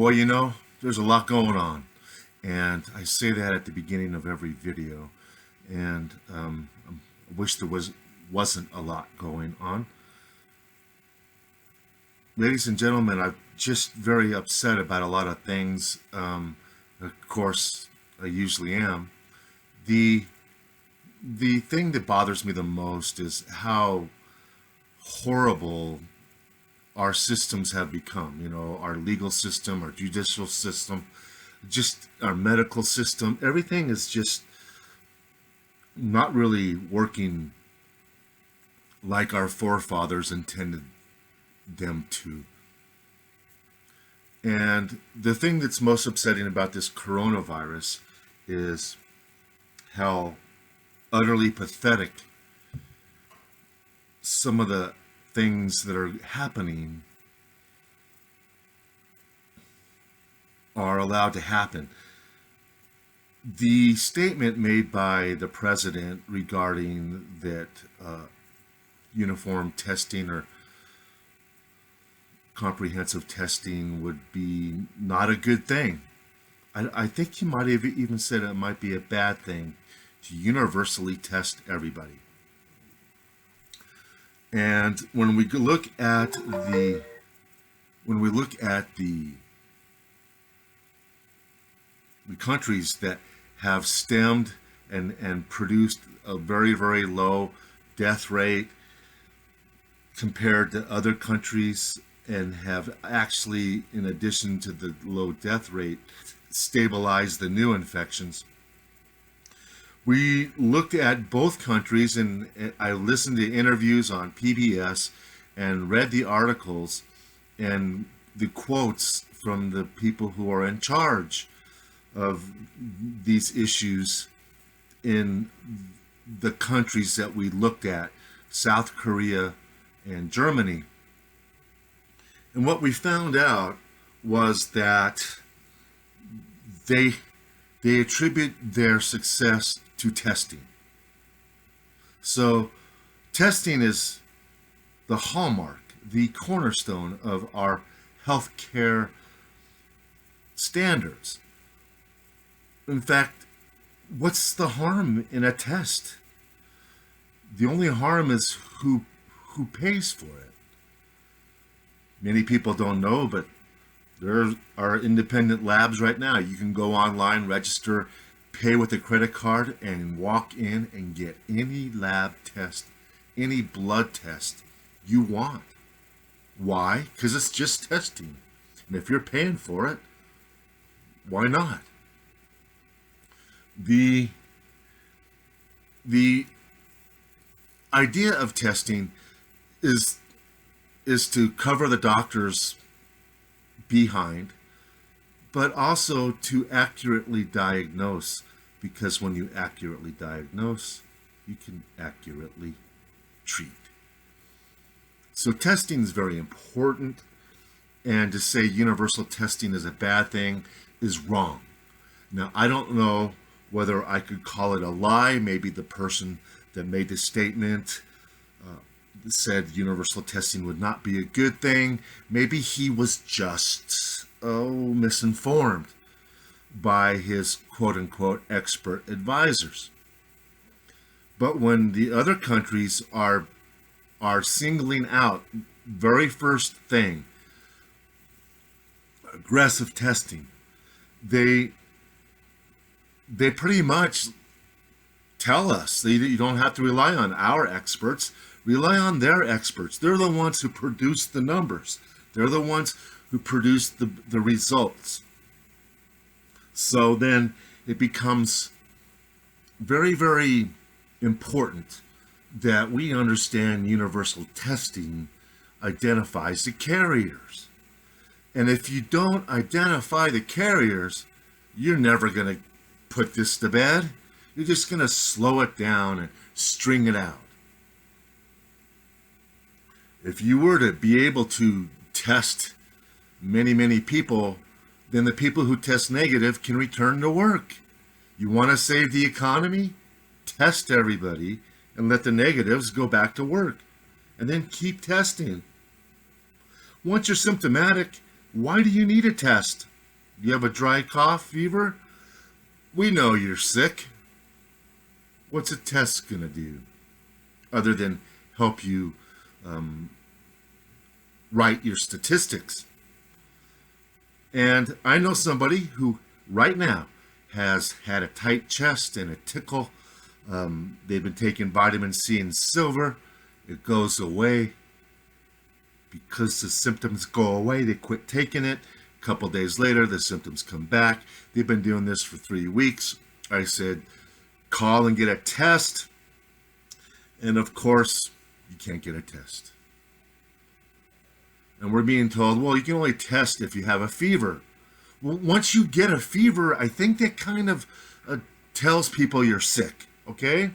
Boy, there's a lot going on. And I say that at the beginning of every video. And I wish there wasn't a lot going on. Ladies and gentlemen, I'm just very upset about a lot of things. Of course, I usually am. The thing that bothers me the most is how horrible our systems have become. Our legal system, our judicial system, just our medical system. Everything is just not really working like our forefathers intended them to. And the thing that's most upsetting about this coronavirus is how utterly pathetic some of the things that are happening are allowed to happen. The statement made by the president regarding that uniform testing or comprehensive testing would be not a good thing. I think he might have even said it might be a bad thing to universally test everybody. And when we look at the countries that have stemmed and produced a very, very low death rate compared to other countries, and have actually, in addition to the low death rate, stabilized the new infections. We looked at both countries, and I listened to interviews on PBS and read the articles and the quotes from the people who are in charge of these issues in the countries that we looked at, South Korea and Germany. And what we found out was that they attribute their success to testing. So testing is the hallmark, the cornerstone of our healthcare standards. In fact, what's the harm in a test? The only harm is who pays for it. Many people don't know, but there are independent labs right now. You can go online, register, pay with a credit card, and walk in and get any lab test, any blood test you want. Why? Because it's just testing. And if you're paying for it, why not? The idea of testing is to cover the doctor's behind, but also to accurately diagnose, because when you accurately diagnose, you can accurately treat. So testing is very important, and to say universal testing is a bad thing is wrong. Now, I don't know whether I could call it a lie. Maybe the person that made the statement said universal testing would not be a good thing. Maybe he was just misinformed by his quote-unquote expert advisors. But when the other countries are singling out, very first thing, aggressive testing, they pretty much tell us that you don't have to rely on our experts. Rely on their experts. They're the ones who produce the numbers. They're the ones who produce the results. So then it becomes very, very important that we understand universal testing identifies the carriers. And if you don't identify the carriers, you're never going to put this to bed. You're just going to slow it down and string it out. If you were to be able to test many, many people, then the people who test negative can return to work. You want to save the economy? Test everybody and let the negatives go back to work. And then keep testing. Once you're symptomatic, why do you need a test? You have a dry cough, fever? We know you're sick. What's a test going to do other than help you write your statistics? And I know somebody who right now has had a tight chest and a tickle. They've been taking vitamin C and silver. It goes away. Because the symptoms go away, they quit taking it. A couple days later, the symptoms come back. They've been doing this for 3 weeks. I said, call and get a test. And of course, you can't get a test. And we're being told, well, you can only test if you have a fever. Well, once you get a fever, I think that kind of tells people you're sick, okay?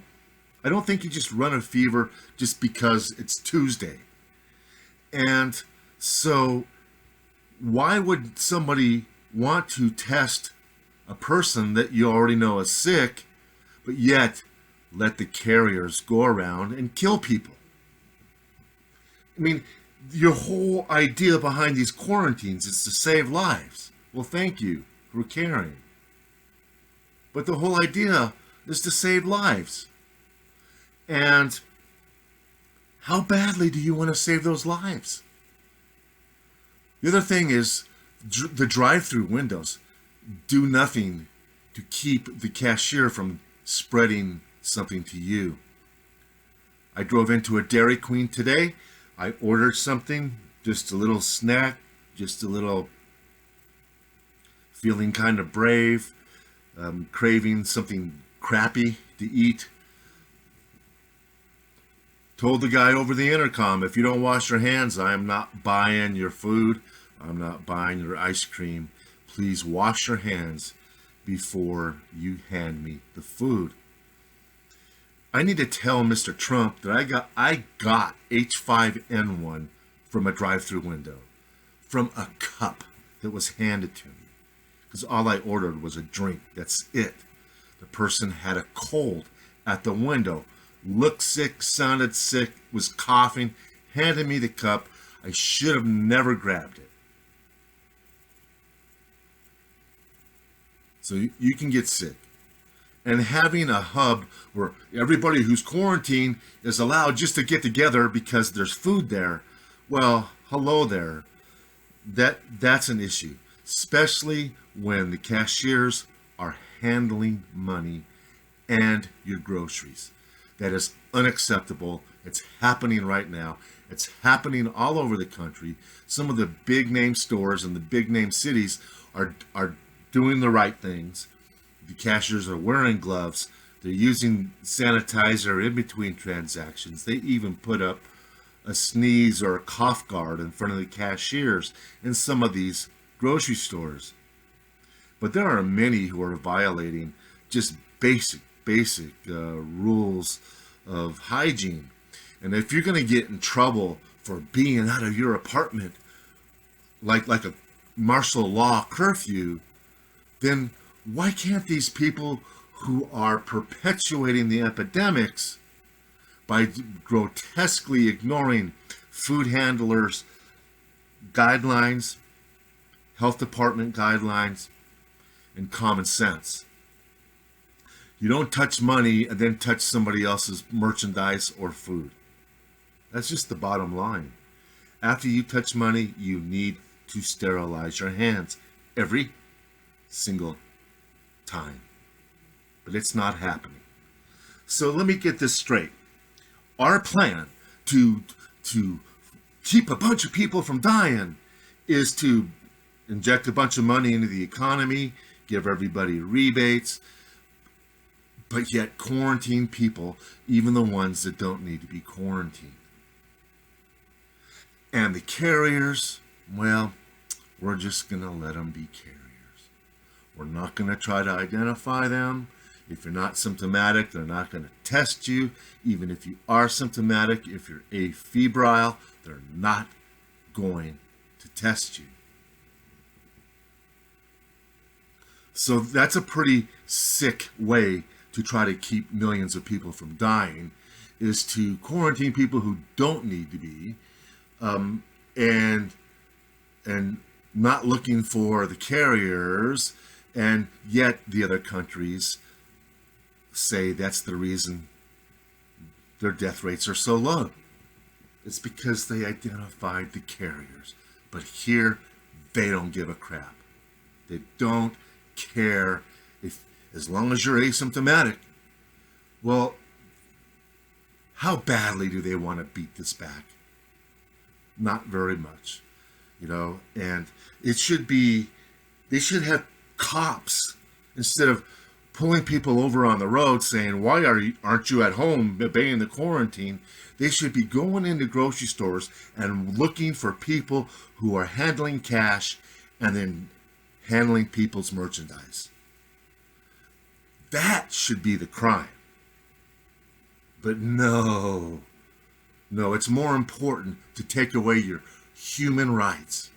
I don't think you just run a fever just because it's Tuesday. And so why would somebody want to test a person that you already know is sick, but yet let the carriers go around and kill people? I mean, your whole idea behind these quarantines is to save lives. Well, thank you for caring. But the whole idea is to save lives. And how badly do you want to save those lives? The other thing is the drive-through windows do nothing to keep the cashier from spreading something to you. I drove into a Dairy Queen today. I ordered something, just a little snack, just a little feeling kind of brave, craving something crappy to eat. Told the guy over the intercom, if you don't wash your hands, I am not buying your food. I'm not buying your ice cream. Please wash your hands before you hand me the food. I need to tell Mr. Trump that I got H5N1 from a drive-through window, from a cup that was handed to me. Because all I ordered was a drink. That's it. The person had a cold at the window. Looked sick, sounded sick, was coughing, handed me the cup. I should have never grabbed it. So you can get sick. And having a hub where everybody who's quarantined is allowed just to get together because there's food there, well, hello there. That's an issue, especially when the cashiers are handling money and your groceries. That is unacceptable. It's happening right now. It's happening all over the country. Some of the big name stores in the big name cities are doing the right things. The cashiers are wearing gloves. They're using sanitizer in between transactions. They even put up a sneeze or a cough guard in front of the cashiers in some of these grocery stores. But there are many who are violating just basic rules of hygiene. And if you're going to get in trouble for being out of your apartment like a martial law curfew, then why can't these people who are perpetuating the epidemics by grotesquely ignoring food handlers' guidelines, health department guidelines, and common sense? You don't touch money and then touch somebody else's merchandise or food. That's just the bottom line. After you touch money, you need to sterilize your hands every single time. But it's not happening. So let me get this straight. Our plan to keep a bunch of people from dying is to inject a bunch of money into the economy, give everybody rebates, but yet quarantine people, even the ones that don't need to be quarantined. And the carriers, well, we're just going to let them be carriers. We're not going to try to identify them. If you're not symptomatic, they're not going to test you. Even if you are symptomatic, if you're afebrile, they're not going to test you. So that's a pretty sick way to try to keep millions of people from dying, is to quarantine people who don't need to be, and not looking for the carriers, and yet the other countries say that's the reason their death rates are so low. It's because they identified the carriers. But here, they don't give a crap. They don't care as long as you're asymptomatic. Well, how badly do they want to beat this back? Not very much, and they should have cops instead of pulling people over on the road saying, why aren't you at home obeying the quarantine? They should be going into grocery stores and looking for people who are handling cash and then handling people's merchandise. That should be the crime. But no, it's more important to take away your human rights.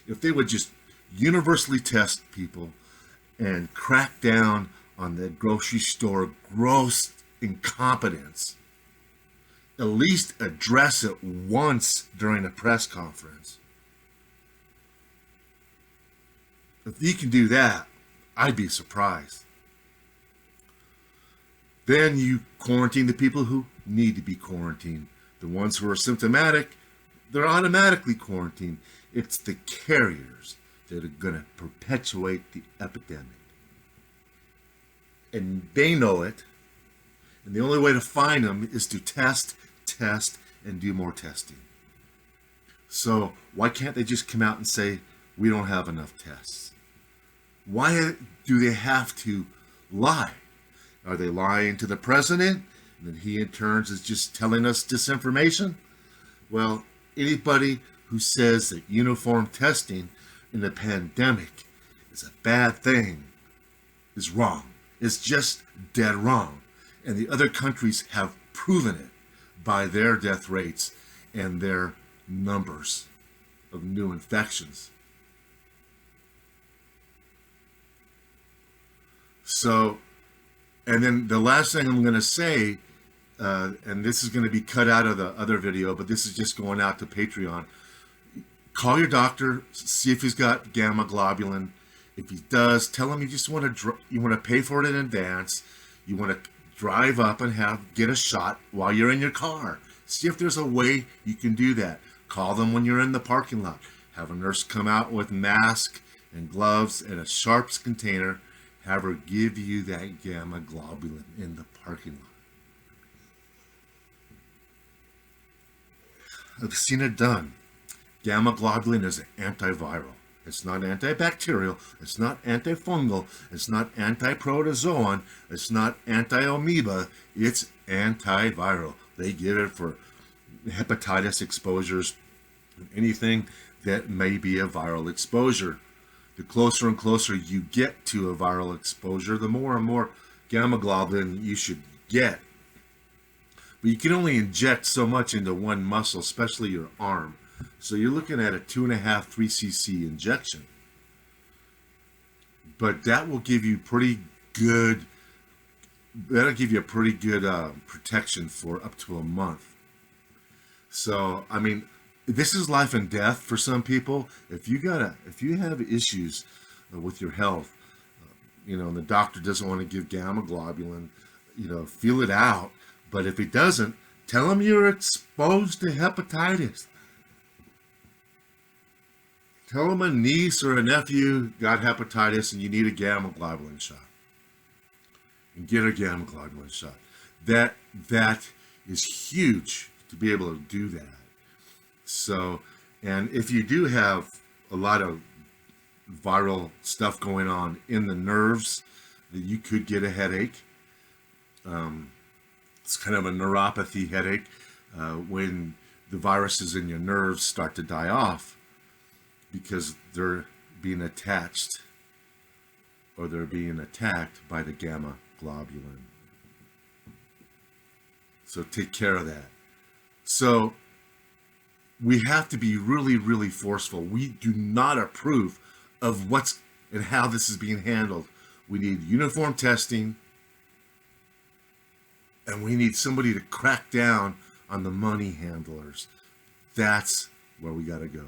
If they would just universally test people and crack down on the grocery store gross incompetence, at least address it once during a press conference. If you can do that, I'd be surprised. Then you quarantine the people who need to be quarantined. The ones who are symptomatic, they're automatically quarantined. It's the carriers that are going to perpetuate the epidemic. And they know it. And the only way to find them is to test, and do more testing. So why can't they just come out and say, we don't have enough tests? Why do they have to lie? Are they lying to the president? And then he in turn is just telling us disinformation? Well, anybody who says that uniform testing in the pandemic is a bad thing is wrong. It's just dead wrong. And the other countries have proven it by their death rates and their numbers of new infections. So, and then the last thing I'm going to say, and this is going to be cut out of the other video, but this is just going out to Patreon. Call your doctor, see if he's got gamma globulin. If he does, tell him you just want to pay for it in advance. You want to drive up and get a shot while you're in your car. See if there's a way you can do that. Call them when you're in the parking lot. Have a nurse come out with mask and gloves and a sharps container. Have her give you that gamma globulin in the parking lot. I've seen it done. Gamma globulin is an antiviral. It's not antibacterial. It's not antifungal. It's not antiprotozoan. It's not anti-amoeba. It's antiviral. They give it for hepatitis exposures, anything that may be a viral exposure. The closer and closer you get to a viral exposure, the more and more gamma globulin you should get. But you can only inject so much into one muscle, especially your arm. So you're looking at a 2.5, 3 cc injection. But that will give you a pretty good protection for up to a month. So, I mean, this is life and death for some people. If you have issues with your health, and the doctor doesn't want to give gamma globulin, feel it out. But if he doesn't, tell him you're exposed to hepatitis. Tell him a niece or a nephew got hepatitis and you need a gamma globulin shot. And get a gamma globulin shot. That is huge to be able to do that. So, and if you do have a lot of viral stuff going on in the nerves, you could get a headache. It's kind of a neuropathy headache when the viruses in your nerves start to die off because they're being attached or they're being attacked by the gamma globulin. So take care of that. So we have to be really, really forceful. We do not approve of what's and how this is being handled. We need uniform testing, and we need somebody to crack down on the money handlers. That's where we got to go.